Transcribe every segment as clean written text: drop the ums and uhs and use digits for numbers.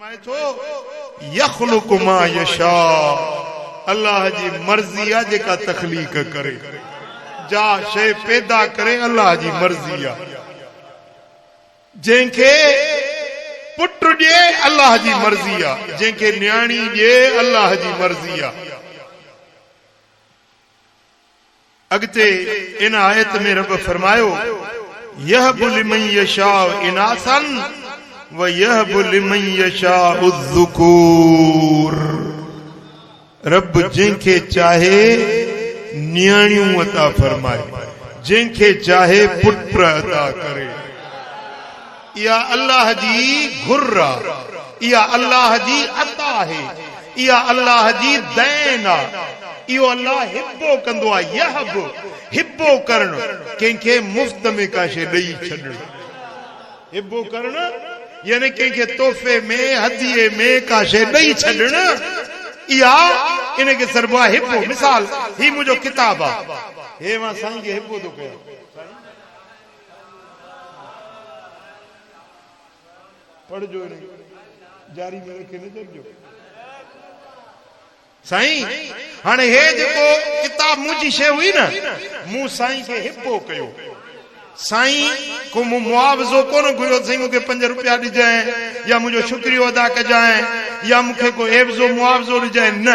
फरमाए थो यखलुकु मा यशा अल्लाह जी मर्जी आ जेका तखलीक करे जा शे पैदा करे अल्लाह जी मर्जी आ जंहिंखे पुट ॾे अल्लाह जी मर्जी आ जंहिंखे न्याणी ॾे अल्लाह जी मर्जी आ अगते इन आयत में रब फरमायो यहबु लिमन यशा इनासन व यहबु लिमन यशा उज़्ज़ुकूर रब जंहिंखे चाहे न्याणियूं अता फरमाए जंहिंखे चाहे पुत्र अता करे या अल्लाह जी घुर्रा या अल्लाह जी अता है या अल्लाह जी दैन आ इहो अल्लाह हिब्बो कंदो आहे यहब हिब्बो करण कंहिंखे मुफ्त में का शइ ॾेई छॾण हिब्बो करण यानी कंहिंखे तोहफ़े में हदीए में का शइ ॾेई छॾण इहा इनखे सरबो आहे हिब्बो मिसाल ही मुंहिंजो किताब आहे हे मां साईं खे हिब्बो थो कयां पढ़जो जारी में रखे न छॾिजो साईं हाणे हे जेको किताब मुंहिंजी शइ हुई न मूं साईं खे हिब्बो कयो साईं को मूं मुआवज़ो कोन घुरियो साईं मूंखे 5 रुपया ॾिजांइ या मुंहिंजो शुक्रियो अदा कजांइ या मूंखे को एवज़ो मुआवज़ो ॾिजांइ न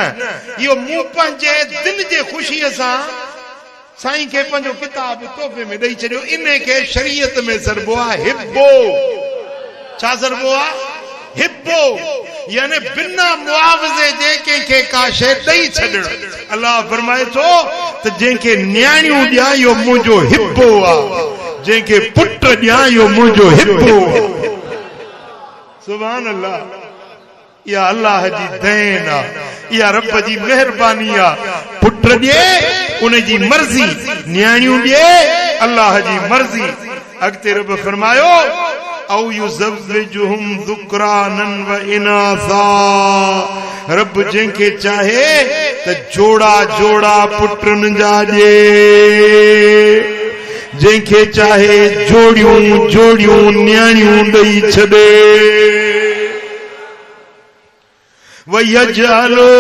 इहो मूं पंहिंजे दिलि जे ख़ुशीअ सां साईं खे पंहिंजो किताब तोहफ़े में ॾेई छॾियो इन खे शरीयत में सरबो आहे हिब्बो छा सरबो आहे हिब्बो यानी बिना मुआवज़े जे कंहिंखे का शइ ॾेई छॾण अल्लाह फरमाए थो त जंहिंखे न्याणियूं ॾियां इहो मुंहिंजो हिब्बो आहे जंहिंखे पुट ॾियां इहो मुंहिंजो हिब्बो आहे सुभान अल्लाह इहा अल्लाह जी देन आहे इहा रब जी महिरबानी आहे पुट ॾिए उन जी मर्ज़ी न्याणियूं ॾिए अल्लाह जी मर्ज़ी अॻिते रब फरमायो औ युज़व्विजुहुम ज़ुक्रानन व इनासा रब जंहिंखे चाहे त जोड़ा जोड़ा पुटनि जा ॾे जंहिंखे चाहे जोड़ियूं जोड़ियूं न्याणियूं ॾेई छॾे व यजअलु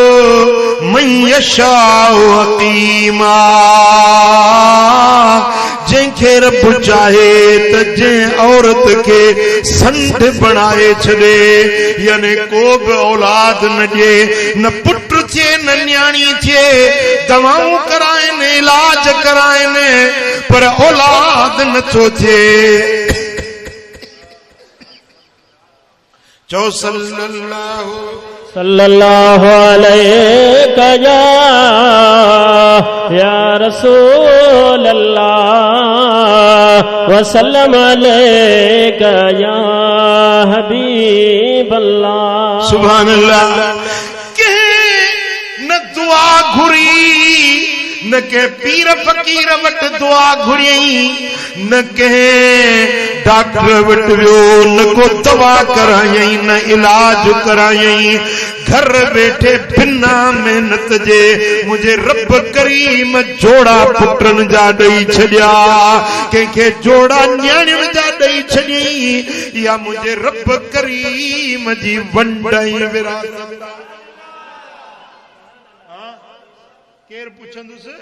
मन यशाउ अक़ीमा जंहिंखे रब चाहे त जंहिं औरत खे संढ बणाए छॾे यानी को बि औलाद न ॾिए न पुट थिए न न्याणी थिए दवाऊं कराइनि इलाज कराइनि पर औलाद नथो थिए चओ सल्लल्लाहु अलैहि या रसूल अल्लाह वसल्लम अलैका या हबीब अल्लाह सुभान अल्लाह के न दुआ घुरी न के पीर फकीर वट दुआ घुरी न के डॉक्टर वट वियो न को दवा कराई न इलाज कराई घर बैठे बिना मेहनत जे मुझे रब करीम जोड़ा पुटन जा ॾेई छॾिया कंहिंखे जोड़ा न्याणियुनि जा ॾेई छॾी या मुझे रब करीम जी वंडई विरासत केर पुछंदुसि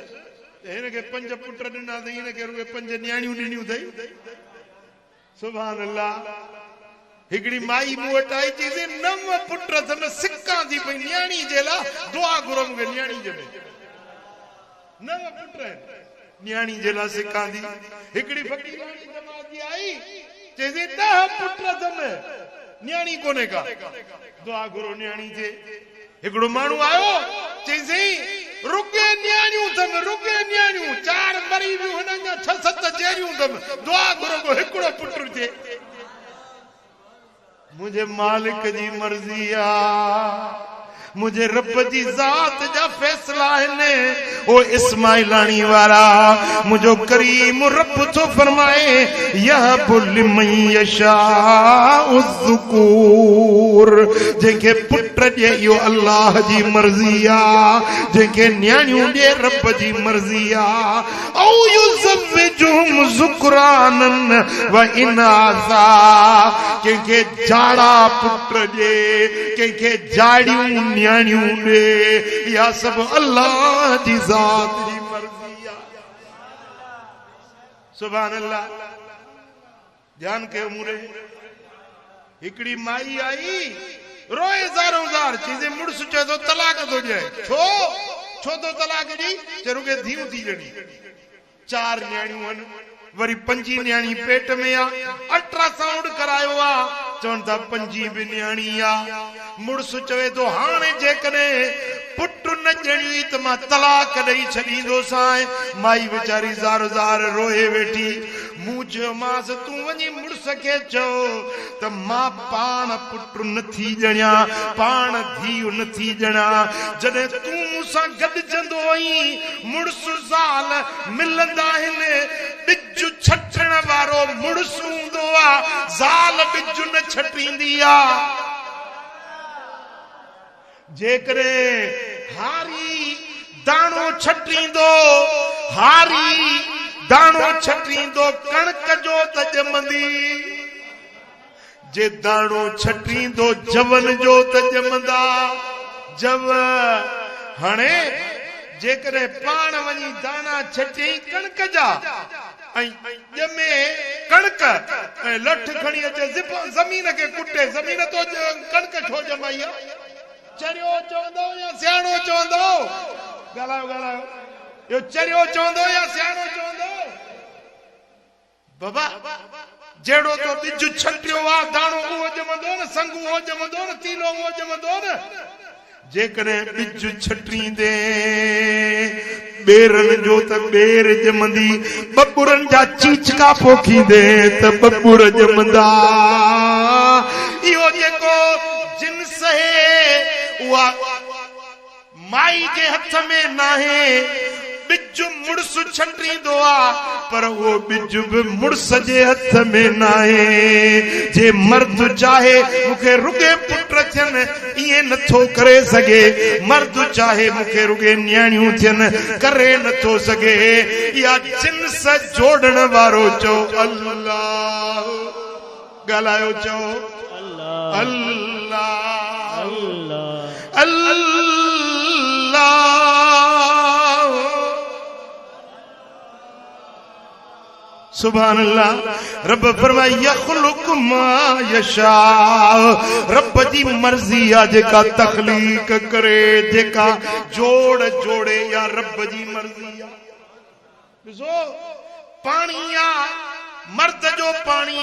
हिनखे 5 पुट ॾिना अथई हिनखे रुॻो 5 न्याणियूं ॾिनियूं अथई सुभान अल्लाह हिकिड़ी माई मूं वटि आई चई 9 पुट अथनि सिकां थी पई न्याणी जे लाइ दुआ घुरो मूंखे न्याणी जे में 9 पुट आहिनि न्याणी जे लाइ सिकां थी हिकिड़ी फ़क़ीराणी जमात जी आई चई 10 पुट अथनि न्याणी कोन्हे का दुआ घुरो न्याणी जे हिकिड़ो माण्हू आयो चई रुगे न्याणियूं अथनि रुगे न्याणियूं 4 मरी वियूं हिननि जा 6-7 चेरियूं अथनि दुआ घुरो को हिकिड़ो पुट थिए मुझे मालिक जी मर्जी आ मुझे रब जी जात जा फैसला है ओ इस्माइलानी वारा मुझो करीम रब तो फरमाए यह बुल मैयशा उज़्ज़ुकूर जेके पुत्र दे यो अल्लाह जी मर्जी आ जेके न्याणियों दे रब जी मर्जी आ औ युज़व्विजुहुम ज़ुकरानन व इनासा के जाड़ा पुत्र दे के जाड़ियों न्याणियों दे या सब अल्लाह जी जात जी मर्जी आ सुभान अल्लाह ध्यान के उमरे हिकड़ी माई आई रोए ज़ार चीजें मुड़स चे तो तलाक तो जाए छो तो तलाक दी चरुगे धीउ थी जड़ी 4 न्याणियों वरी 5 न्याणी पेट में आ अल्ट्रासाउंड करायो आ चवन था 5 भी न्याणी आ मुड़स चवे तो हाने जेकने पुट न जणी त मां तलाक दई छडींदो साए माई बेचारी ज़ार रोए वेठी मुझे मास तू वनी मुड़स के चो त मां पान पुट नथी जणिया पान धीउ नथी जणा जदे तू मुसा गड जंदो आई मुड़स ज़ाल मिलंदा हिने बिजु छटण वारो मुड़स हूंदो आ ज़ाल बिजु न छटींदी आ जेकरे हारी दाणो छटींदो हारी दाणो छटींदो कणक जो त जमंदी जे दाणो छटींदो जवन जो त जमंदा जव हाणे जेकरे पाण वनी दाना छटी कणक जा ऐं जमे कणक ऐं लठ खणी अचे जमीन के कुटे जमीन तो कणक छो जमाई चरियो चवंदो या सियाणो चवंदो गालायो यो चरियो चवंदो या सियाणो चवंदो बाबा जेड़ो तो बिजु छटियो आ दाणो वो जमंदो न संगू वो जमंदो न तीलो वो जमंदो न जेकरे बिजु छटींदे बेरन जो त बेर जमंदी बबुरन जा चीचका पोखींदे त बबुर जमंदा इहो जेको जिन्स है वा माई के हथ में नाहे बिजु मुड़स छटींदो आ पर वो बिजु भी मुड़स जे हथ में नाहे जे मर्द चाहे मुखे रुगे पुत्र थियन इए नथो करे सके मर्द चाहे मुखे रुगे न्याणियूं थियन करे नथो सके या जिन्स जोड़न वारो चो अल्लाह गालायो चो अल्लाह अल्लाह अल्लाह सुभान अल्लाह रब फरमाए यखलुक मा यशा रब जी मर्जी आ जेका तखलीक करे जेका जोड़ जोड़े या रब जी मर्जी आ ॾिसो पानी आ मर्द जो पानी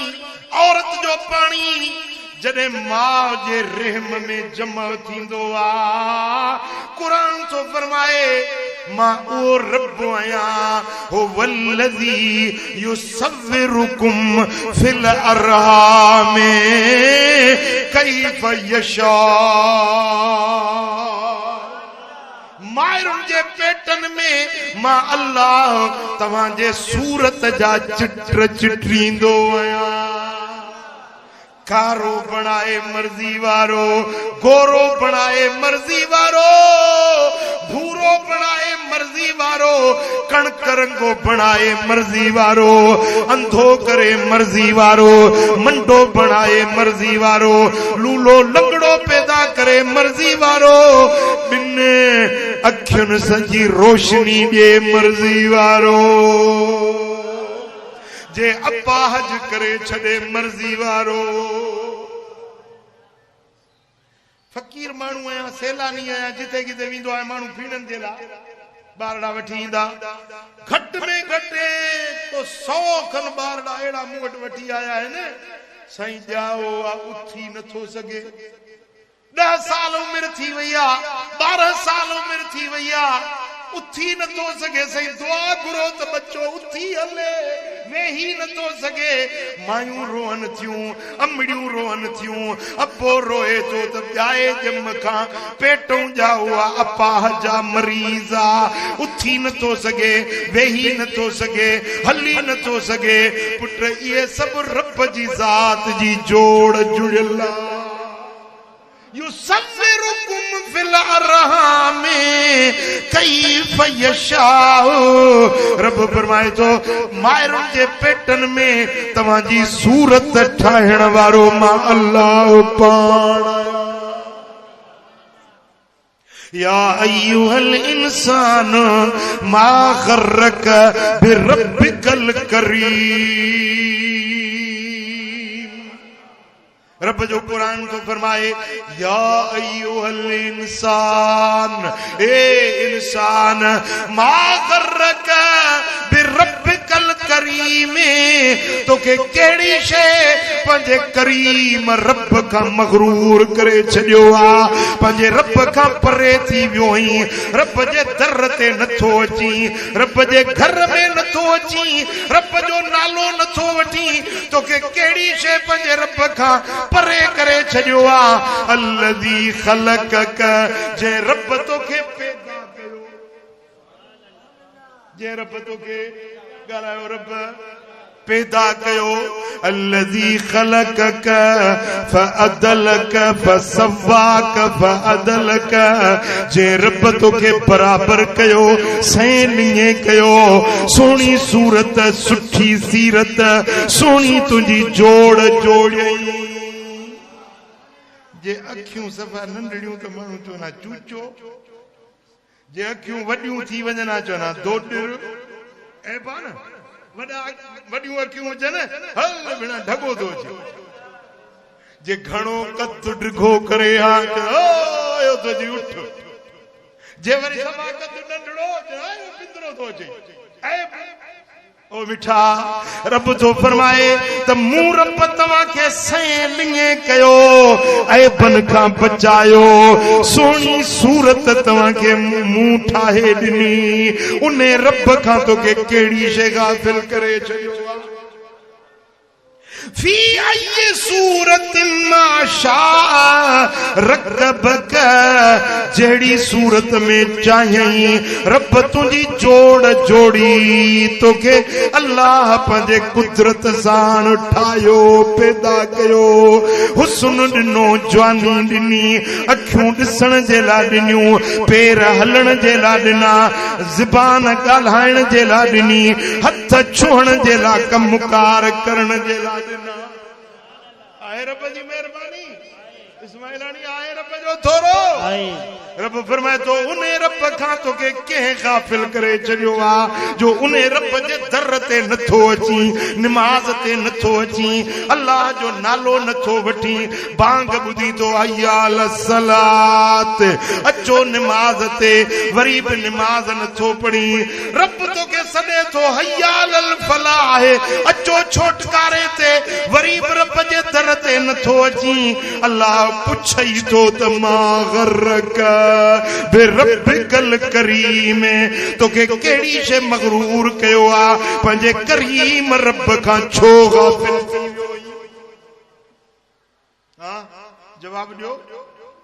औरत जो पानी जडे मां जे रहम में जमा थींदो आ कुरान तो फरमाए मां ओ रब आया हो वल्लज़ी युसव्विरुकुम फिल अरहाम कैफ यशा मायरुन जे पेटन में मां अल्लाह तवां जे सूरत जा चित्र चिटरींदो आया कारो बनाए मर्जी वारो गोरो बनाए मर्जी वारो भूरो बनाए मर्जी वारो कणक रंगो बनाए मर्जी वारो अंधो करे मर्जी वारो मंडो बनाए मर्जी वारो लूलो लंगड़ो पैदा करे मर्जी वारो बिन अखियुन सजी रोशनी दे मर्जी वारो जे अपाहज करे छदे मर्जी वारो फकीर मानू आया सैलानी आया जिते किते विंदो आहे मानू पीणन दे ला बारड़ा वठी इंदा घट में घटे तो 100 खन बारड़ा एड़ा मूं वट वठी आया है ने साईं जाओ आ उठी न थो सके 10 साल उम्र थी वैया 12 साल उम्र थी वैया उठी न थो सके साईं दुआ घुरो त बच्चो उठी हले वेही न तो सके मायूं रोअन थियूं अमड़ियूं रोअन थियूं अबो रोए तो त ॿियाए जम खां पेटों जा हुआ अपाह जा मरीज़ा उथी न तो सके वेही न तो सके हली न तो सके पुट ये सब रब जी ज़ात जी जोड़ जुड़ियल युसव्विरुकुम फिल अरहाम कैफ यशाउ रब फरमाए तो मायरुन जे पेटन में तवां जी सूरत ठाहिण वारो मां अल्लाह पाण या अय्युहल इंसान मा गर्रक बिरब्बिकल करीम रब जो कुरान तो फरमाए या अय्युहल इंसान ए इंसान मा गर्रक बिरब्बिकल करीम तोखे केड़ी शे पंजे करीम रब का मगरूर करे छडियो आ पंजे रब का परे थी वियोई रब जे दर ते नथो अची रब जे घर में नथो अची रब जो नालो नथो वठी तोखे केड़ी शे पंजे रब का परे करे छडियो आ अल्लज़ी खलकक जे रब तोखे पैदा कयो जे रब तोखे गालायो रब पैदा कयो अल्लज़ी खलकक फअदलक फसव्वाक फअदलक जे रब तोखे बराबर कयो सैनिए कयो सोनी सूरत सुठी सीरत सोनी तुझी जोड़ जोड़ई जे अखियूं सफा नंढड़ियूं त माण्हू चवना चूचो जे अखियूं वॾियूं थी वञना चवना दोॾिर ऐं पाण वॾियूं अखियूं हुजनि हल बिना ढगो थो अचे जे घणो कद डिघो करे आयो तो जी उठ जे वरी सभा कद नंढड़ो आयो पिंदरो थो अचे ओ मिठा रब तो फरमाए त मूं रब तव्हां खे सैलिए कयो ऐबन खां बचायो सोनी सूरत तव्हां खे मूं ठाहे ॾिनी उन रब खां तोखे कहिड़ी शइ गाफ़िल करे छॾियो फी अय्य सूरतिन मा शाअ रकबक जहिड़ी सूरत में चाहीं रब तुंहिंजी जोड़ जोड़ी तोखे अल्लाह पंहिंजे कुदरत सां ठाहियो पैदा कयो हुस्न ॾिनो जवानी ॾिनी अखियूं ॾिसण जे लाइ ॾिनियूं पेर हलण जे लाइ ॾिना ज़बान ॻाल्हाइण जे लाइ ॾिनी हथ छुहण जे लाइ कमकार करण जे लाइ ॾिना आए रब जी मेहरबानी इस्माइलानी आए रब जो थोरो रब फरमाए तो उन रब खां तोखे कंहिं गाफ़िल करे छॾियो आ जो उन रब जे दर ते नथो अची नमाज ते नथो अची अल्लाह जो नालो नथो वठी बांग ॿुधी तो हय्या अल सलात अचो नमाज ते वरी बि नमाज नथो पढ़ी रब तोखे सॾे थो हय्या अल फलाह अचो छोटकारे ते वरी बि रब जे दर ते नथो अची अल्लाह पुछई तो त मां गर्रक बिरब्बिकल करीम तोखे कहिड़ी शइ मगरूर कयो आ पंहिंजे करीम रब खां छो गाफ़िल थी वियो हां जवाब ॾियो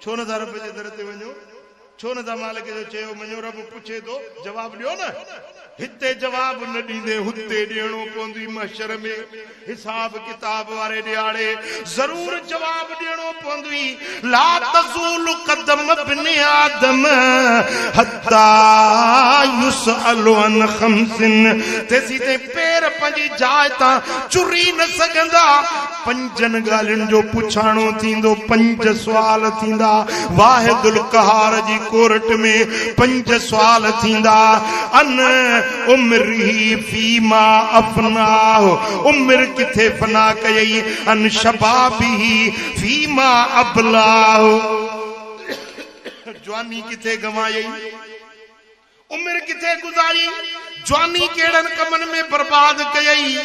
छो न था रब जे दर ते वञो छो न था मालिक जो चयो मञो रब पुछे थो जवाब ॾियो न हिते जवाब न ॾींदे हुते ॾियणो पवंदी महशर में हिसाब किताब वारे ॾियारे ज़रूर जवाब ॾियणो पवंदी ला तज़ूल क़दम इब्न आदम हत्ता युसअलु अन खमसिन तेसी ते पैर पंहिंजी जाइ तां चुरी न सघंदा पंजनि ॻाल्हियुनि जो पुछाणो थींदो पंज सुवाल थींदा वाहिदुल कहार जी कोर्ट में पंज सुवाल थींदा अन उम्री फीमा अफनाह उम्र किथे फना कयई अन शबाबी फीमा अबलाह जवानी किथे गवाई उम्र किथे गुजारी जवानी केड़न कमन में बर्बाद कयई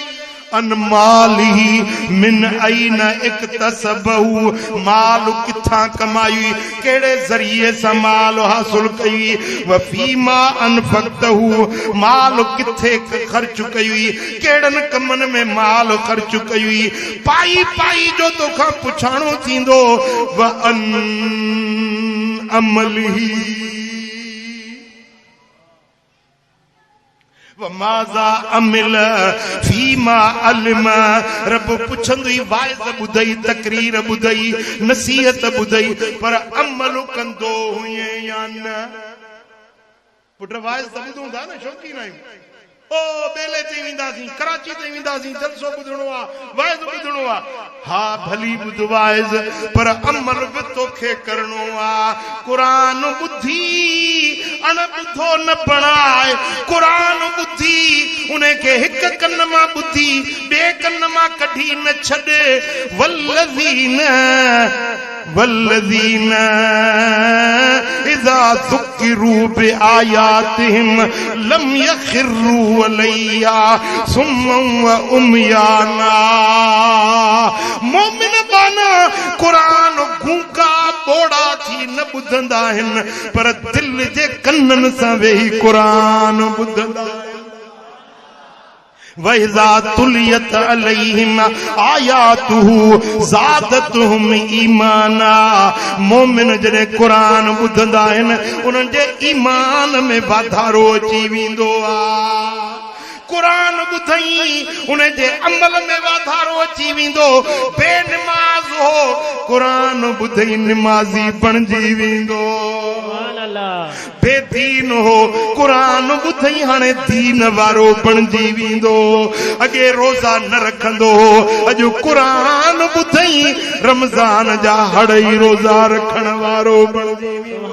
अन माली मिन ऐन इक्तसबहु, माल किथा कमाई, केड़े जरिए से माल हासिल कई, वफीमा अनफक्तहु, माल किथे खर्च कई, केड़न कमन में माल खर्च कई, पाई पाई जो तोखा पुछाणो थींदो, व अन अमलही वमाज़ा अमिल फीमा अलम। रब पुछंदई, वाइज़ ॿुधई, तकरीर ॿुधई, नसीहत ॿुधई, पर अमल कंदो हुए या न। पुट वाइज़ त ॿुधूं था न, शौक़ीन आहियूं। ओ बेले ते वेंदासीं, कराची ते वेंदासीं, जलसो ॿुधणो आहे, वाइज़ ॿुधणो आहे। हा भली ॿुध वाइज़, पर अमल बि तोखे करणो आहे। क़ुरान ॿुधी अण ॿुधो न बणाए, क़ुरान ॿुधी उनखे हिक कन मां ॿुधी ॿिए कन मां कढी न छॾे। वल्लज़ीन इज़ा ज़ुकिरू बिआयातिहिम लम यख़िरू अलैहा सुम्मन व उमयाना। मोमिन बाना क़ुरान गूंगा बोड़ा थी न ॿुधंदा आहिनि, पर दिल जे कन्ननि सां वेही क़ुरान ॿुधंदा आहिनि। वइज़ा तुलियत अलैहिम आयातुहु ज़ादतहुम ईमाना। मोमिन जॾहिं क़ुरान ॿुधंदा आहिनि, उन्हनि जे ईमान में वाधारो अची वेंदो आहे। क़ुरान ॿुधई, उन जे अमल में वाधारो अची वेंदो। बेनिमाज़ हो, क़ुरान ॿुधई निमाज़ी बणिजी वेंदो। बेदीन हो, क़ुरान ॿुधई हाणे दीन वारो बणिजी वेंदो। अॻे रोज़ा न रखंदो हो, अॼु क़ुरान ॿुधई रमज़ान जा हड़ई रोज़ा रखण वारो बणिजी वेंदो।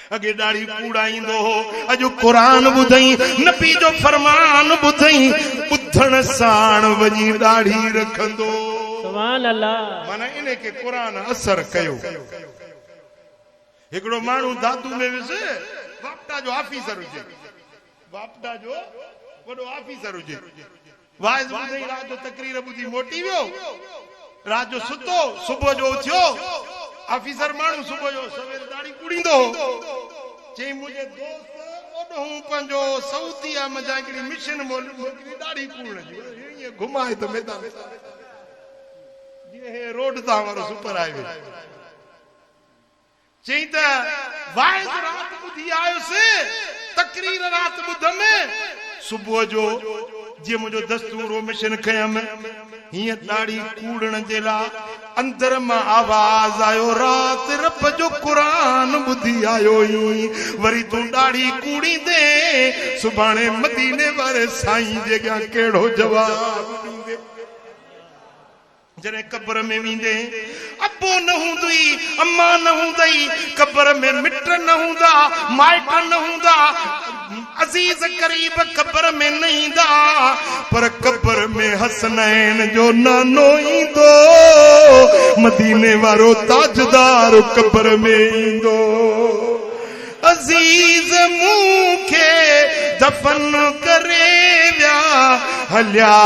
अगे दाढ़ी कूड़ाईंदो हो, अॼु क़ुरान ॿुधई, नबी जो फरमान ॿुधई, ॿुधण साण वञी दाढ़ी रखंदो। सुभान अल्लाह। माना इनखे क़ुरान असर कयो। हिकिड़ो माण्हू दादू में वियुसि, वापटा जो ऑफिसर हुजे, वापटा जो वॾो ऑफिसर हुजे। वाइज़ ॿुधई, रात जो तकरीर ॿुधी मोटी वियो, रात जो सुतो, सुबुह जो उथियो। ऑफिसर माण्हू सुबुह जो सवेर दाढ़ी कूड़ींदो हो। चई मुंहिंजे दोस्त ओॾो पंहिंजो सऊदीअ में हिकिड़ी मिशन मोकिली दाढ़ी कूड़ण जी, ईअं घुमाए त मैदान जीअं हे रोड तां वारो सुपर हाईवे। चई त वाइज़ रात ॿुधी आयुसि, तकरीर रात ॿुधमि, सुबुह जो जीअं मुंहिंजो दस्तूर हो मिशन खयमि, हीअं दाढ़ी कूड़ण जे लाइ अंदर मां आवाज़ आयो, रात रब जो क़ुरान ॿुधी आयो ई, वरी तूं दाढ़ी कूड़ींदे सुभाणे मदीने वारे साईं जे अॻियां कहिड़ो जवाबु ॾींदे। जॾहिं कब्र में वेंदे, अबो न हूंदई, अम्मा न हूंदई, कब्र में मिट न हूंदा, माइट न हूंदा, अजीज करीब कब्र में न ईंदा, पर कब्र में हसनैन जो नानो ईंदो, मदीने वारो ताजदार कब्र में ईंदो। अजीज मूंखे दफन करे विया, हलिया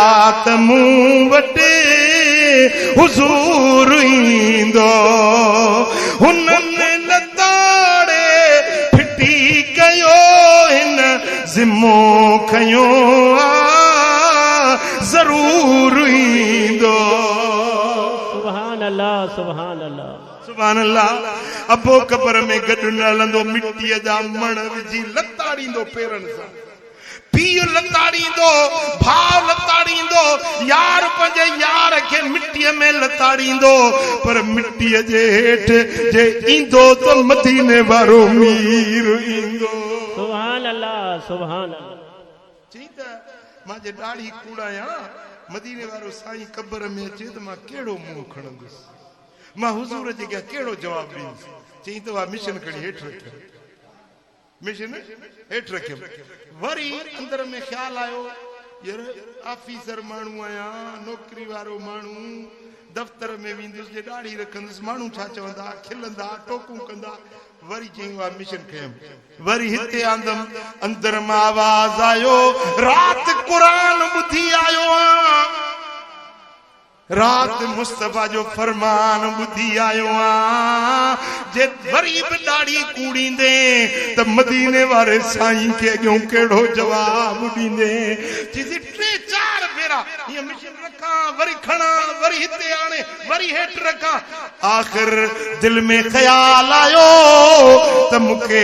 त मूं वटि हुज़ूर ईंदो। हुननि लताड़े फिटी कयो, हिन ज़िमो खयो आ, ज़रूर ईंदो। सुभान अल्लाह, सुभान अल्लाह, सुभान अल्लाह। अबो कब्र में गॾु न हलंदो, मिटीअ जा मण विझी लताड़ींदो पेरनि सां। पीउ लताड़ींदो, भाउ लताड़ींदो, यार पंहिंजे यार खे मिटीअ में लताड़ींदो, पर मिटीअ जे हेठि जे ईंदो त मदीने वारो मीर ईंदो। सुभान अल्लाह, सुभान अल्लाह। चई त मां जे दाढ़ी कूड़ायां, मदीने वारो साईं कब्र में अचे त मां कहिड़ो मुंहुं खणंदुसि, मां हुज़ूर जे अॻियां कहिड़ो जवाबु ॾींदुसि। चई त उहा मिशन खणी हेठि रखियो, मिशन हेठि रखियो। वरी अंदर में ख्याल आयो, यार ऑफिसर माण्हू आहियां, नौकरी वारो माण्हू, दफ़्तर में वेंदुसि ॾाढ़ी रखंदुसि माण्हू छा चवंदा खिलंदा टोकूं कंदा वरी चई वा मिशन कयमि वरी हिते आंदमि अंदर मां आवाज़ आयो रात क़ुरान ॿुधी आयो आहियां रात मुस्तफा जो फरमान ॿुधी आयो आहियां जे वरी बि ॾाढ़ी कूड़ींदे त मदीने वारे साईं खे अॻियों कहिड़ो जवाबु ॾींदे चईसि 3-4 भेरा हीअं मिशन रखां वरी खणां वरी हिते आणे वरी हेठि रखां आख़िर दिल में ख़्याल आयो त मूंखे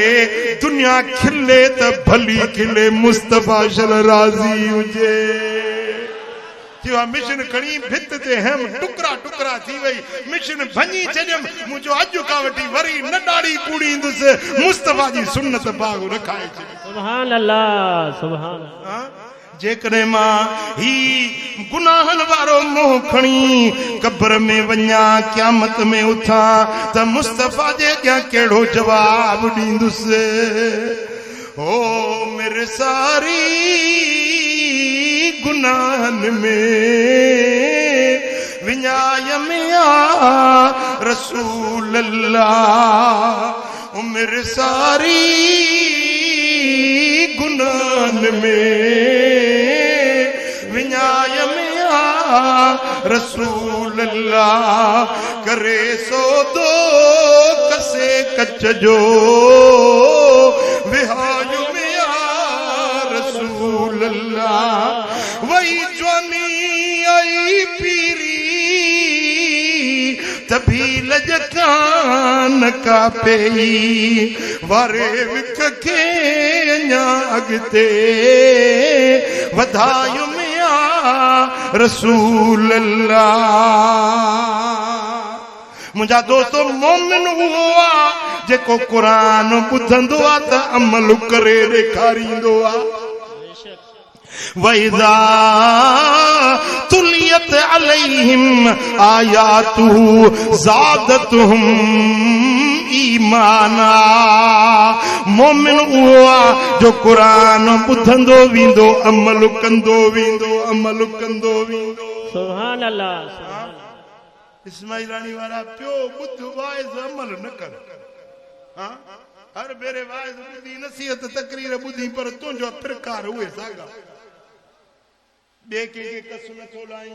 दुनिया खिले त भली खिले मुस्तफा शल राज़ी हुजे मिशन खणी भित ते हम टुकड़ा टुकड़ा थी वई मिशन भञी छॾियमि मुंहिंजो अॼु खां वठी वरी न ॾाढ़ी कूड़ींदुसि मुस्तफा जी सुन्नत बाग रखाए छॾी सुभान अल्लाह सुभान जेकॾहिं मां ही गुनाहनि वारो मोह खणी कब्र में वञा क़यामत में उथां त मुस्तफा जे अॻियां कहिड़ो जवाबु ॾींदुसि ओ मेरे सारी गुनाहन में विञाय में आ रसूल अल्लाह उम्र सारी गुनाहन में विञाय में आ रसूल अल्लाह करे सो दो कसे कच जो विहाय में आ रसूल अल्लाह वही ज्वानी आई पीरी तभी लजकान का पेई वारे विख के अञा अॻिते वधायो में आ रसूल अल्लाह मुंहिंजा दोस्तो मोमिन उहो आहे जेको क़ुरान ॿुधंदो आहे त अमल करे ॾेखारींदो आहे वैदा तुलियत अलैहिम आयातुहु ज़ादतुहुम ईमाना मोमिन उहो आहे जो क़ुरान ॿुधंदो वेंदो अमल कंदो वेंदो अमल कंदो वेंदो सुभान अल्लाह इस्माइलानी वारा पियो ॿुध वाइज़ अमल न कर हाँ हर भेरे वाइज़ ॿुधी नसीहत तकरीर ॿुधी पर तुंहिंजो प्रकार उहे साॻा ॿिए कंहिंखे कस नथो लाई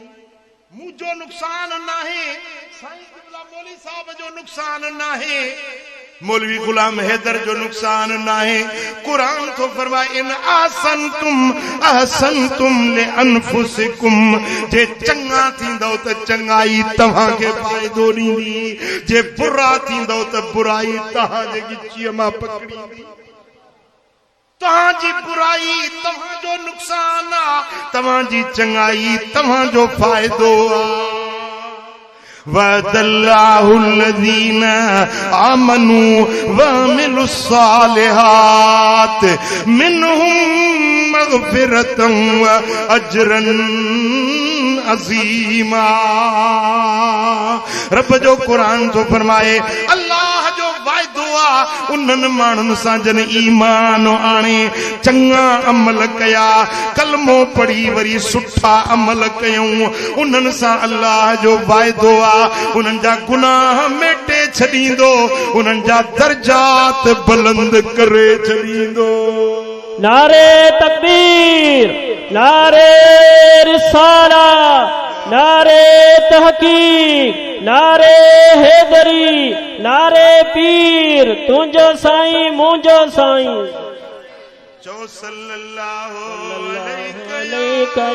मुंहिंजो नुक़सान नाहे साईं मौलवी साहब जो नुक़सान नाहे मौलवी गुलाम हैदर जो नुक़सान नाहे क़ुरान तो फरमाए इन अहसनतुम लिअनफुसिकुम जे चंगा थींदो त चंगाई तव्हांखे फ़ाइदो ॾींदी जे बुरा थींदो त बुराई तव्हांजे गिचीअ मां पकड़ींदी तव्हांजी बुराई तव्हांजो नुक़सान आहे तव्हांजी चङाई तव्हांजो फ़ाइदो आहे वअदल्लाहु الذين آمنوا وعملوا الصالحات منهم مغفرة وأجرا عظيما रब जो क़ुरान तो फरमाए अल्लाह जो वाइदो आहे उन्हनि माण्हुनि सां जन ईमान आणे चङा अमल कया कलमो पढ़ी वरी सुठा अमल कयूं उन्हनि सां अल्लाह जो वाइदो आहे उन्हनि जा गुनाह मेटे छॾींदो उन्हनि जा दर्जात बुलंद करे छॾींदो नारे तकबीर नारे रिसाला नारे तहकीक नारे हैदरी नारे पीर तुंहिंजो साईं मुंहिंजो साईं चो सल्लल्लाहु अलैका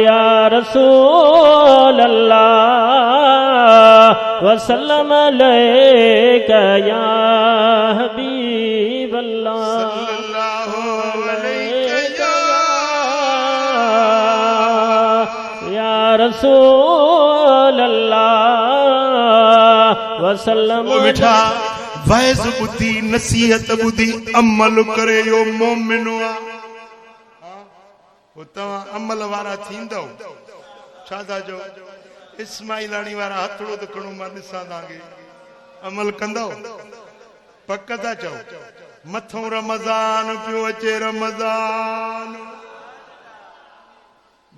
या रसूल अल्लाह वसल्लम अलैका या हबीब अल्लाह सल्लल्लाहु अलैका या रसूल अल्लाह वसल्लम बेटा वैज़ ॿुधी नसीहत ॿुधी अमल करे यो मोमिन आहे तव्हां अमल वारा थींदव छा था चओ इस्माइलानी वारा हथड़ो त खणो मां ॾिसां तव्हांखे अमल कंदव पक था चओ मथों रमज़ान पियो अचे रमज़ान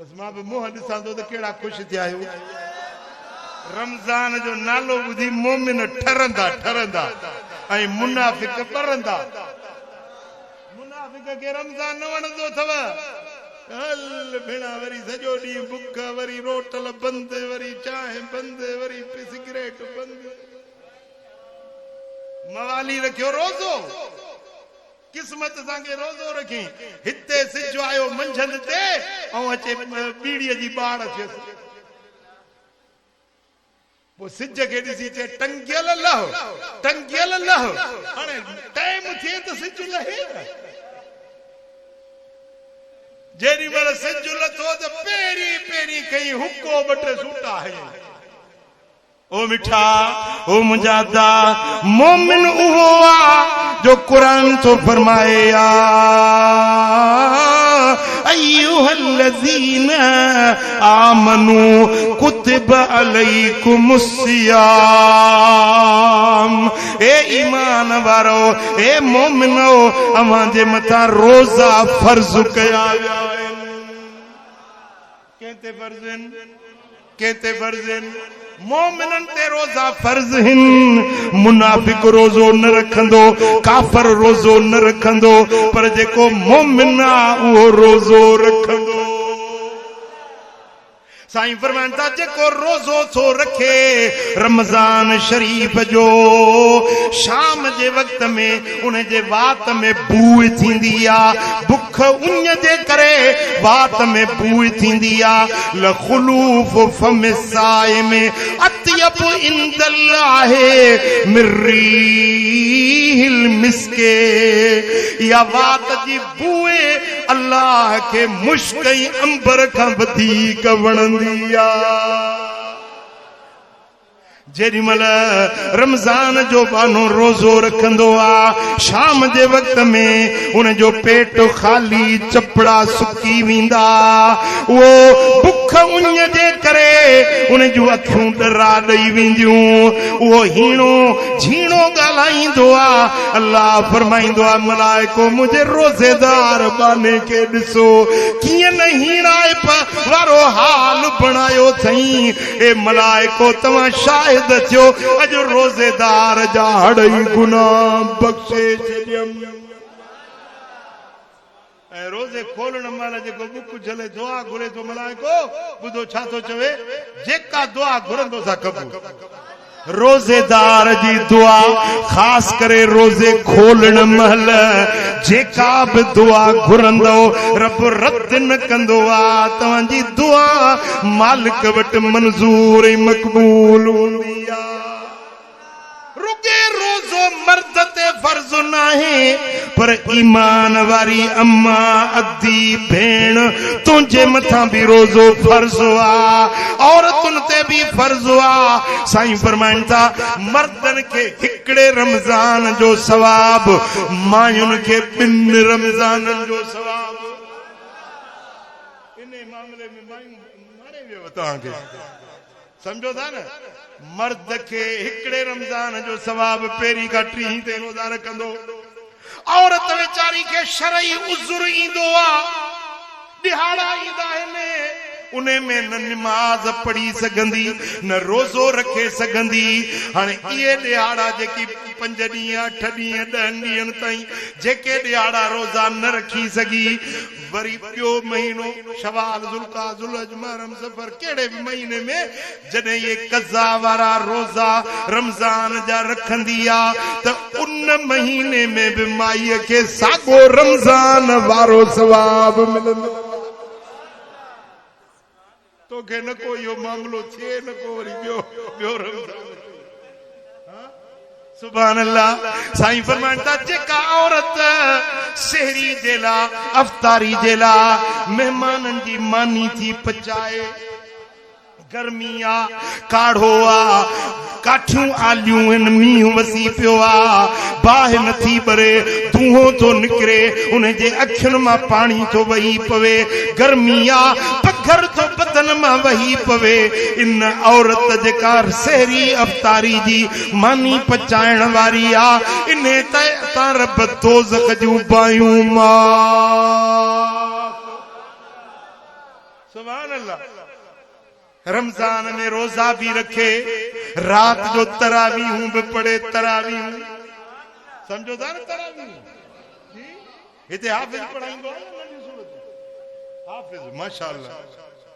बस मां भी मुंह ॾिसां थो त कहिड़ा ख़ुशि थिया आहियो। रमज़ान जो नालो ॿुधी मोमिन ठरंदा ठरंदा ऐं मुनाफ़िक ॿरंदा। मुनाफ़िक खे रमज़ान न वणंदो अथव। हल भेणा वरी सॼो ॾींहुं बुख, वरी रोटल बंदि, वरी चांहि बंदि, वरी सिगरेट बंदि। मवाली रखियो रोज़ो, किस्मत सां रोज़ो रखी। हिते सिज आयो मंझंदि ते ऐं अचे बीड़ीअ जी बाड़ थियसि। पोइ सिज खे ॾिसी चए टंगियल लह, टंगियल लह। हाणे टाइम थिए त सिज लहे। जेॾी महिल सिज लथो त पहिरीं पहिरीं कई हुको ॿ टे सूटा हई। ओ मिठा ओ मुंहिंजा दा मोमिन उहो आ जो कुरान तो फरमाए या अय्युहल्लज़ीन आमनू कुतिब अलैकुमुस सियाम। ए ईमान वारो, ए मोमिनो, अवां जे मथां रोज़ा फर्ज़ कया विया आहिनि। कहते फर्ज़ आहिनि, कहते फर्ज़ आहिनि। मोमिनन ते रोज़ा फर्ज हिन। मुनाफिक रोज़ो न रखंदो, काफर रोज़ो न रखंदो, पर जेको मोमिन आ उहो रोज़ो रखंदो। साईं फरमाइनि था जेको रोज़ो थो रखे रमज़ान शरीफ़ जो, शाम जे वक़्त में उन जे वात में बूइ थींदी आ। बुख उञ जे करे वात में बूइ थींदी आ। लखुलूफ फम साइम अत्यब इंदल्लाहि मिन रीहिल मिस्के। या वात जी बूइ अल्लाह के मुश्क ऐं अंबर खां वधीक वणंदी। जेॾी महिल रमज़ान जो बानो रोज़ो रखंदो आ, शाम जे वक़्त में उन जो पेट खाली, चपड़ा सुकी वेंदा। उहो बुख उञ जे करे उन जूं अखियूं डरा ॾेई वेंदियूं। उहो हीणो झीणो ॻाल्हाईंदो आ। अल्लाह फरमाईंदो आ मलाइको मुंहिंजे रोज़ेदार बाने खे ॾिसो कीअं न हीणाइप वारो हाल बणायो अथई। ए मलाइको तव्हां शायदि थियो अॼु रोज़ेदार जा हड़ई गुनाह बख़्शे छॾियमि। ऐं रोज़े खोलण महिल जेको बुक झले दुआ घुरे थो मलाइको, ॿुधो छा थो चवे, जेका दुआ घुरंदो सा क़बूल। रोज़ेदार जी दुआ ख़ासि करे रोज़े खोलण महिल जेका बि दुआ घुरंदो रब रद्द न कंदो आ। तव्हांजी दुआ मालिक वटि मंज़ूर ऐं मक़बूल हूंदी आ। रुगे रोज़ो मर्द ते फर्ज़ नाहे, पर ईमान वारी अम्मा अद्दी भेण तुंहिंजे मथां भी रोज़ो फर्ज़ आ, औरतुनि ते भी फर्ज़ आ। साईं फरमाइनि था मर्दन खे हिकिड़े रमज़ान जो सवाब, मायुनि खे 2 रमज़ाननि जो सवाब। इन मामले में मायूं मारे वियो तव्हांखे, समझो था न। मर्द खे हिकिड़े रमज़ान जो सवाब पहिरीं खां 3 ते रोज़ा रखंदो। औरत वेचारी खे शरई उज़ुर ईंदो आ, दिहाड़ा ईंदा आहिनि, उन में न नमाज पढ़ी सघंदी, न रोज़ो रखे सघंदी। हाणे इहे ॾिहाड़ा जेकी 5 ॾींहं 8 ॾींहं 10 ॾींहंनि ताईं जेके ॾिहाड़ा रोज़ा न रखी सघी, वरी ॿियो महीनो शवाल, ज़ुल्क़ा, ज़ुलहज, मुहर्रम, सफ़र, कहिड़े बि महीने में जॾहिं ये कज़ा वारा रोज़ा रमज़ान जा रखंदी आ त उन महीने में बि माईअ खे साॻो रमज़ान वारो सवाब मिलंदो। तोखे न को इहो मामलो थिए, न को वरी ॿियो रमज़ान। सुभान अल्लाह। साईं फरमाइनि था जेका औरत सहरी जे लाइ, अफ़तारी जे लाइ महिमाननि जी मानी थी पचाए, गर्मी आ, काढ़ो आ, काठियूं आलियूं आहिनि, मींहुं वसी पियो आ, बाहि नथी ॿरे, धुओं थो निकिरे, उन जे अखियुनि मां पाणी थो वही पवे, गर्मी आ, पखर थो बदन मां वही पवे। इन औरत जेका सहरी अफ़तारी जी मानी पचाइण वारी आ, इन तां रब दोज़ख जूं बायूं मां सुभान अल्लाह। रमजान में रोजा भी रखे, रात जो तरावीहूं भी पढ़े, तरावीहूं समझो था न तरावीहूं हिते हाफिज पढ़ाईंदो आहे नंढी सूरत हाफिज माशाअल्लाह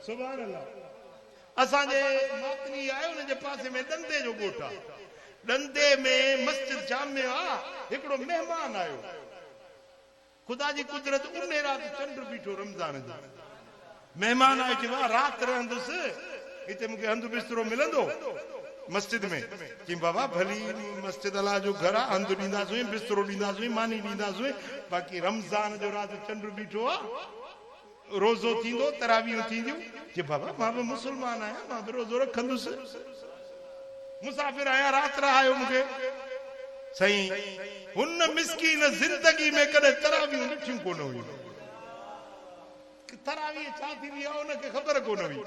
सुभान अल्लाह। असांजे मातनी आयो उन जे पासे में डंडे जो ॻोठ आहे, डंडे में मस्जिद जामे आहे, हिकिड़ो मेहमान आयो, खुदा जी कुदरत उन रात चंड बीठो रमजान जो मेहमान आयो कि वाह रात रहंदुसि हिते मूंखे हंधु बिस्तरो मिलंदो मस्जिद में कि बाबा भली मस्जिद अल्लाह जो घर आहे, हंधु ॾींदासीं, बिस्तरो ॾींदासीं, मानी ॾींदासीं, बाक़ी रमजान जो रात चंड बीठो आहे, रोज़ो थींदो, तरावीहूं थींदियूं कि बाबा मां भी मुसलमान आहियां, मां भी रोज़ो रखंदुसि, मुसाफ़िर आहियां, रात रहायो मूंखे। सही हुन मिस्कीन जिंदगी में कॾहिं तरावीहूं ॾिठियूं कोन हुयूं, तरावीह छा थींदी आहे उनखे ख़बर कोन हुई।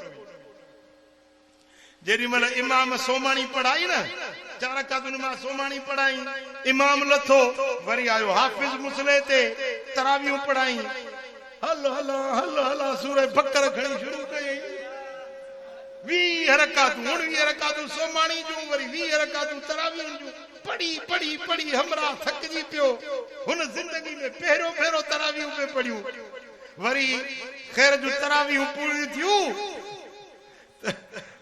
जेॾी महिल इमाम सोमाणी पढ़ाई न, 4 रकातुनि मां सोमाणी पढ़ाई, इमाम लथो, वरी आयो हाफिज मुसले ते तरावीहूं पढ़ाई, हलो हलो हलो हलो सूरह बकर खणी शुरू कई, 20 रकातूं 19 रकातूं सोमाणी जूं, वरी 20 रकातूं तरावीह जूं, पढ़ी पढ़ी पढ़ी हमरा थकजी पियो। हुन जिंदगी में पहिरियों भेरो तरावीहूं पे पढ़ियूं, वरी ख़ैर जूं तरावीहूं पूरियूं थियूं,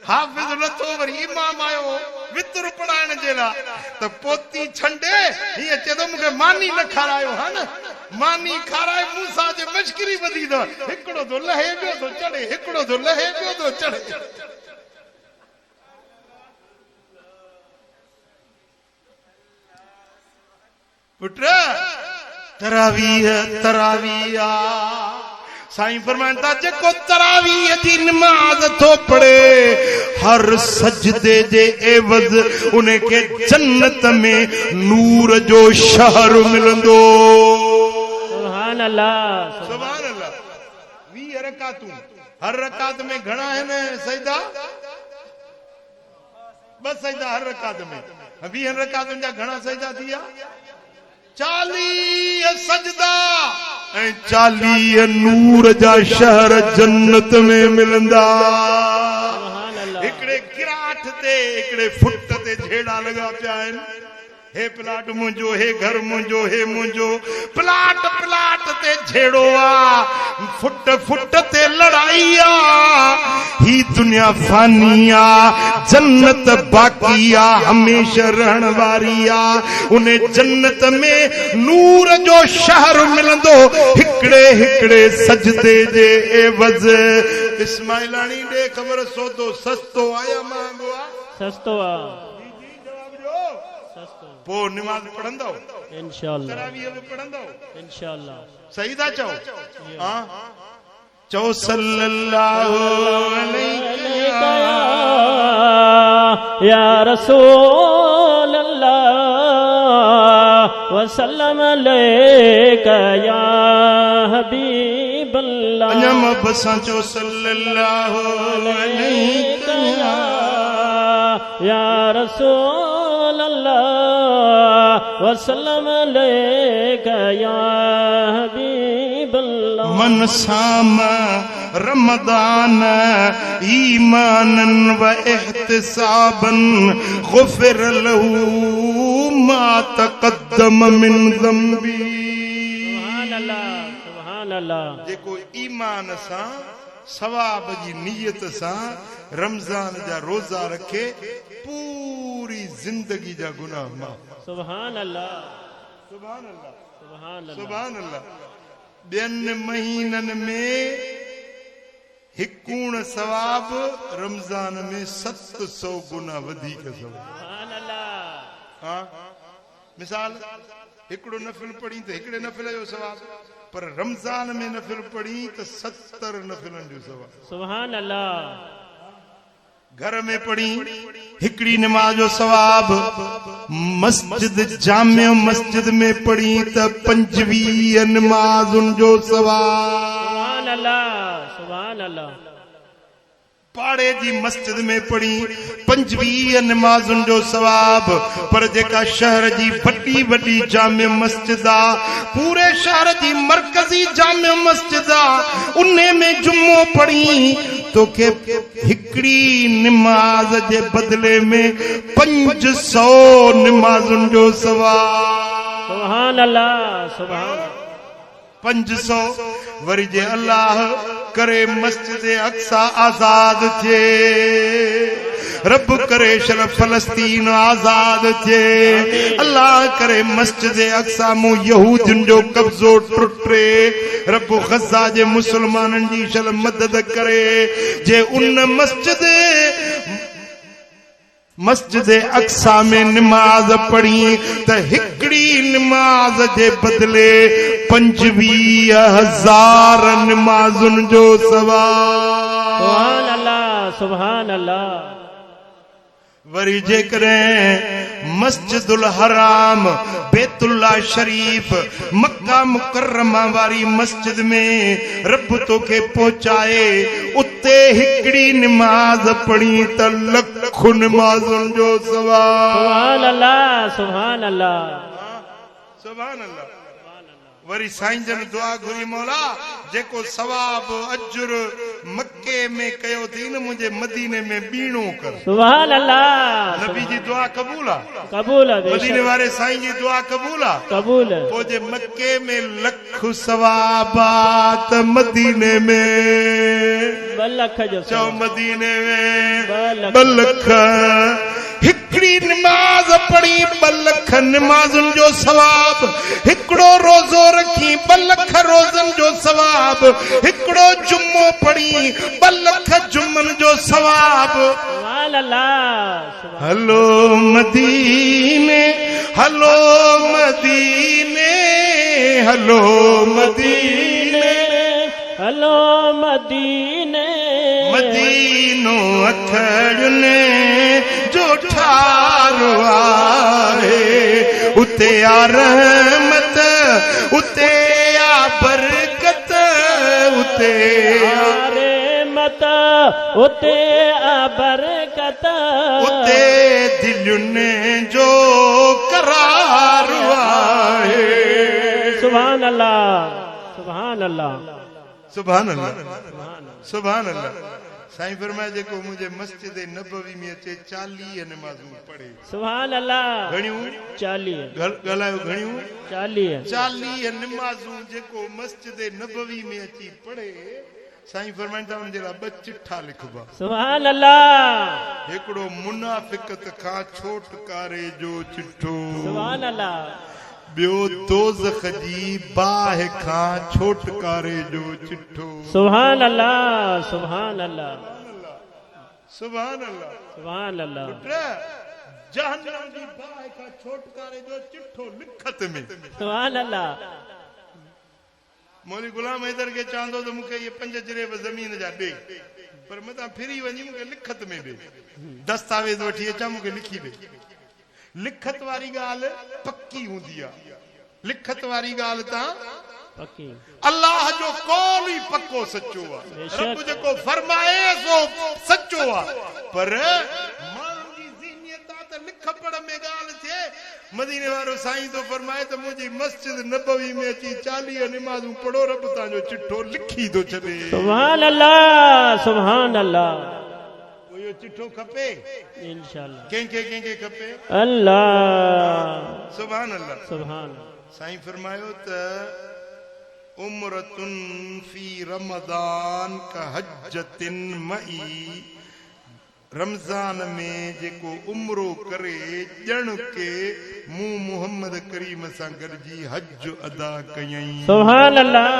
हाफिज लथो, वरी इमाम आयो वितर पढ़ाइण जे लाइ, त पोती छंडे हीअं चए थो मूंखे मानी न खारायो हा न, मानी खाराए मूंसां जे मश्करी वधी अथव, हिकिड़ो थो लहे ॿियो थो चढ़े, हिकिड़ो थो लहे ॿियो थो चढ़े। पुट तरावीह तरावीह साईं फरमाइनि था जेको तरावीह जी नमाज़ थो पढ़े, हर सजदे जे एवज़ उनखे जन्नत में नूर जो शहर मिलंदो। सुभान अल्लाह सुभान अल्लाह। 20 रकातूं, हर रकात में घणा आहिनि सजदा? 2 सजदा हर रकात में, 20 रकातुनि जा घणा सजदा थी विया? 40 सजदा ऐं 40 नूर जा शहर जन्नत में मिलंदा। हिकिड़े गिराठ ते हिकिड़े फुट ते झेड़ा लॻा पिया आहिनि, हे प्लाट मुंहिंजो, हे घर मुंहिंजो, हे मुंहिंजो, प्लाट प्लाट ते झेड़ो आ, फुट फुट ते लड़ाई आ, ही दुनिया फानी आ, जन्नत बाकी आ, हमेशा रहण वारी आ, उन जन्नत में नूर जो शहर मिलंदो हिकिड़े हिकिड़े सजदे जे एवज़। इस्माइलाणी ॾे ख़बर सौदो सस्तो आया महांगो आ? सस्तो आ, पोइ नमाज़ पढ़ंदो इंशाअल्लाह, तरावीह बि पढ़ंदो इंशाअल्लाह। सही था चओ? हां चओ सल्लल्लाहु अलैहि या रसूल अल्लाह वसल्लम अलैका या हबीब अल्लाह। अञा बसां चओ सल्लल्लाहु अलैहि या रसूल अल्लाह वसल्लम अलैका या हबीब अल्लाह। मन साम रमदान ईमानन व इहतिसाबन गुफिर लहू मा तक़द्दम मिन ज़ंबी। सुभान अल्लाह सुभान अल्लाह। जेको ईमान सां सवाब जी नियत सां रमजान जा रोजा रखे, पूरी जिंदगी जा गुनाह माफ़। सुभान अल्लाह सुभान अल्लाह सुभान अल्लाह सुभान अल्लाह। ॿियनि महीननि में हिकूण सवाब, रमजान में 700 गुना वधीक सवाब। सुभान अल्लाह। हाँ मिसाल हिकिड़ो नफ़िल पढ़ी त हिकिड़े नफ़िल जो सवाब, पर रमजान में नफ़िल पढ़ी त 70 नफ़िलनि जो सवाब। सुभान अल्लाह। घर में पढ़ी हिकड़ी नमाज जो सवाब, मस्जिद जामिया मस्जिद में पढ़ी त 25 नमाजुन जो सवाब। सुभान अल्लाह सुभान अल्लाह। पाड़े जी मस्जिद में पढ़ी 25 नमाजुन जो सवाब पर जेका शहर जी वड्डी वड्डी जामे मस्जिद आ पूरे शहर जी मरकजी जामे मस्जिद आ उन्ने में जुम्मो पढ़ी तो के हिकड़ी नमाज जे बदले में 500 नमाजुन जो सवाब सुभान अल्लाह सुभान 500 वरी जे अल्लाह करे मस्जिद अक्सा आजाद थे रब करे शरफ फलस्तीन आजाद थे अल्लाह करे मस्जिद अक्सा मु यहूदिन जो कब्जो टुटे रब गज़ा जे मुसलमानन जी शल मदद करे जे उन मस्जिद अक्सा में नमाज पढ़ी त हिकड़ी नमाज जे बदले 25,000 नमाजुन जो सवाब सुभान अल्लाह सुभान अल्लाह वरी जेकरें मस्जिदुल हराम बैतुल्ला शरीफ मक्का मुकर्रमा वारी मस्जिद में रब तो के पहुंचाए उते हिकड़ी नमाज पढ़ी त लख नमाजुन जो सवाब सुभान अल्लाह सुभान अल्लाह सुभान अल्लाह वरी साईं जन दुआ घुरी मौला जेको सवाब अजर मक्के में कयो थी न मुझे मदीने में बीणो कर सुभान अल्लाह नबी जी दुआ कबूल आ कबूल है मदीने वाले साईं जी दुआ कबूल आ कबूल है वो जे मक्के में लख सवाबात मदीने में 2 लख जो चौ मदीने में 2 लख हिकड़ी नमाज पढ़ी 2 लख नमाजुन जो सवाब हिकड़ो रोजो रखी 2 लख रोजन जो सवाब हिकड़ो जुम्मो पढ़ी 2 लख जुम्मन जो सवाब सुभान अल्लाह हलो मदीने हलो मदीने हलो मदीने हलो मदीने मदीनो अखड़ने जो ठारो आए उते आ रहमत उते आ बरकत उते आ रहमत उते आ बरकत उते दिलुने जो करार आए सुभान अल्लाह सुभान अल्लाह सुभान अल्लाह सुभान अल्लाह साईं फरमाए जेको मुझे मस्जिद नबवी में अचे 40 नमाज़ूं पढ़े सुभान अल्लाह घणियूं 40 गलायो घणियूं 40 नमाज़ूं जेको मस्जिद नबवी में अची पढ़े साईं फरमाईंदा उन जे लाइ 2 चिठा लिखबा सुभान अल्लाह हिकड़ो मुनाफिकत खां छोटकारे जो चिठो सुभान अल्लाह बियो दोज़ख जी बाह खां छोटकारे जो चिठो सुभान अल्लाह सुभान अल्लाह सुभान अल्लाह सुभान अल्लाह जहन्नम जी बाह खां छोटकारे जो चिठो लिखत में सुभान अल्लाह मौली गुलाम हैदर के चांदो तो मुखे ये 5 जरेब जमीन जा दे पर मता फिरी वनी मुखे लिखत में दे दस्तावेज वठी अचा मुखे लिखी दे लिखत वारी गाल पक्की हुंदी आ लिखत वारी गाल ता पक्की अल्लाह जो कौल ही पक्को सच्चो आ रब जेको फरमाए सो सच्चो आ पर माण्हुनि जी ज़हनियत त लिख पढ़ में गाल थे मदीने वारो साईं तो फरमाए त मुंहिंजी मस्जिद नबवी में अची 40 नमाज़ूं पढ़ो रब तांजो चिठो लिखी थो छॾे सुभान अल्लाह सुभान अल्लाह यो चिठो खपे इंशाअल्लाह कंहिंखे खपे अल्लाह सुभान अल्लाह सुभान साईं फरमायो त उम्रतुन फी रमदान का हज्जतिन मई रमजान में जेको उम्रो करे ॼण के मूं मोहम्मद करीम सां गॾिजी हज अदा कयई सुभान अल्लाह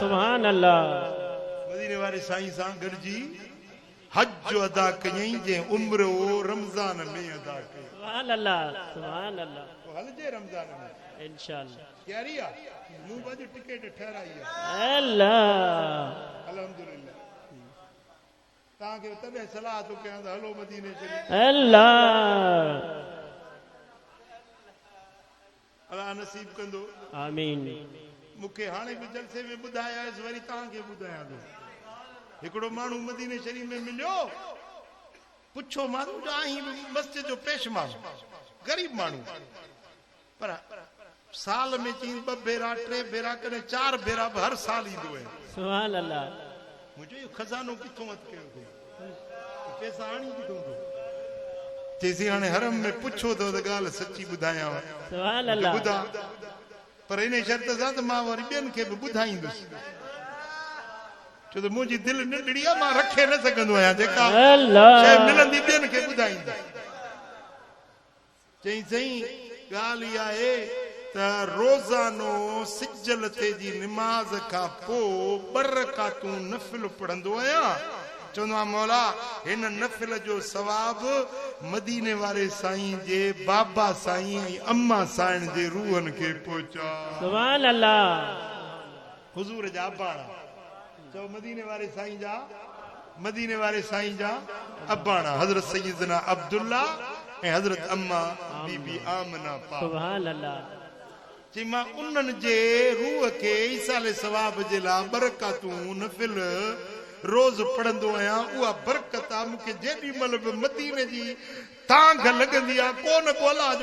सुभान अल्लाह मदीने वारे साईं सां गॾिजी हज अदा कयई जे उम्रो रमजान में अदा कई सुभान अल्लाह सुभान अल्लाह तो हलजे रमजान में इंशाअल्लाह तैयारी आ मूं बज टिकट ठहराई है अल्लाह अल्हम्दुलिल्लाह ताके तबे सलाह तो कया हलो मदीने चली अल्लाह अल्लाह नसीब कंदो आमीन मुखे हाने भी जलसे में बुधाया है वरी ताके बुधाया दो हिकिड़ो माण्हू मदीने शरीफ में मिलियो, पुछो माण्हू आहीं मस्जिद जो पेश माण्हू, गरीब माण्हू, पर साल में चई 2 भेरा 3 भेरा कॾहिं 4 भेरा बि हर साल ईंदो आहे। सुभान अल्लाह। मुंहिंजो इहो खज़ानो किथों वध कयो अथई, पैसा आणी किथों थो? चईसि हाणे हरम में पुछो त ॻाल्हि सची ॿुधायांव। सुभान अल्लाह। ॿुधा, पर इन शर्त सां त मां वरी ॿियनि खे बि ॿुधाईंदुसि, छो त मुंहिंजी दिलि नंढड़ी आहे, मां रखे न सघंदो आहियां, जेका शइ मिलंदी ॿियनि खे ॿुधाईंदुसि। चई सही ॻाल्हि इहा आहे त रोज़ानो सिजल ते जी निमाज़ खां पोइ 2 रकातूं नफ़िल पढ़ंदो आहियां। चवंदो आहे मौला हिन नफ़िल जो सवाब मदीने वारे साईं जे बाबा साईं ऐं अम्मा साईं जे रूहनि खे पहुचा। सुभान अल्लाह। हुजूर जा अबाणा, चओ मदीने वारे साईं जा, मदीने वारे साईं जा अबाणा हज़रत सैयदना अब्दुल्ला ऐं हज़रत अम्मा बीबी आमना पाक। सुभान अल्लाह। चई मां उन्हनि जे रूह खे ईसाले सवाब जे लाइ 2 रकातूं नफ़िल रोज़ पढ़ंदो आहियां। उहा बरकत आहे मूंखे जेॾी महिल बि मदीने जी तांघ लॻंदी आहे, कोन को अलाह जो